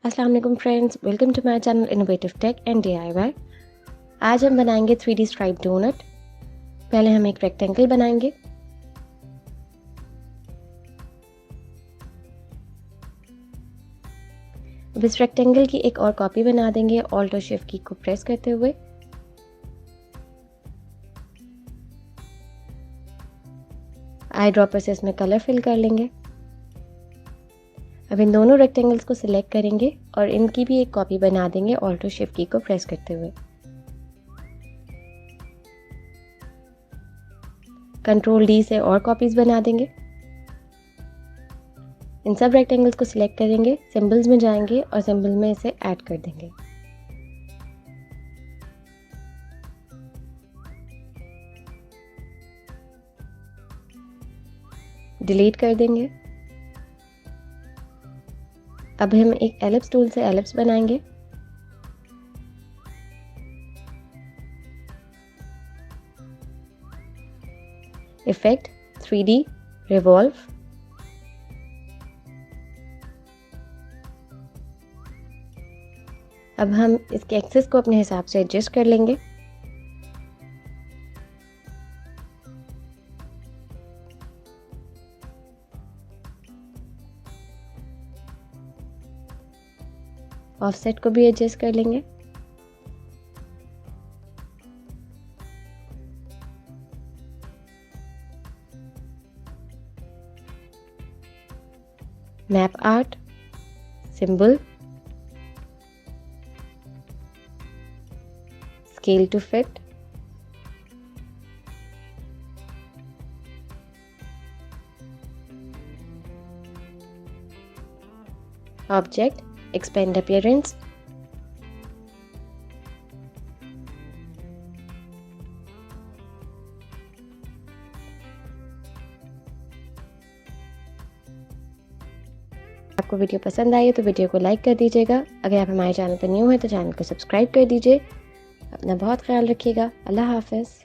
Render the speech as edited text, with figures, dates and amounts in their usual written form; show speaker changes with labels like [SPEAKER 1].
[SPEAKER 1] अस्सलाम वालेकुम friends, welcome to my channel innovative tech and DIY। आज हम बनाएंगे 3D स्ट्राइप डोनट। पहले हम एक रेक्टेंगल बनाएंगे। अब इस रेक्टेंगल की एक और कॉपी बना देंगे ऑल्ट और शिफ्ट की को प्रेस करते हुए। आई ड्रॉपर से इसमें कलर फिल कर लेंगे। अब इन दोनों रेक्टेंगल्स को सिलेक्ट करेंगे और इनकी भी एक कॉपी बना देंगे ऑल्ट और शिफ्ट की को प्रेस करते हुए। कंट्रोल D से और कॉपीज बना देंगे। इन सब रेक्टेंगल्स को सिलेक्ट करेंगे, सिंबल्स में जाएंगे और सिंबल में इसे ऐड कर देंगे। डिलीट कर देंगे। अब हम एक एलिप्स टूल से एलिप्स बनाएंगे। Effect 3D revolve. अब हम इसके एक्सिस को अपने हिसाब से एडजस्ट कर लेंगे। ऑफसेट को भी एडजस्ट कर लेंगे। Map art, symbol, scale to fit, object, expand appearance, आपको वीडियो पसंद आई है तो वीडियो को लाइक कर दीजिएगा। अगर आप हमारे चैनल पर न्यू हैं तो चैनल को सब्सक्राइब कर दीजिए। अपना बहुत ख्याल रखिएगा। अल्लाह हाफ़िज़।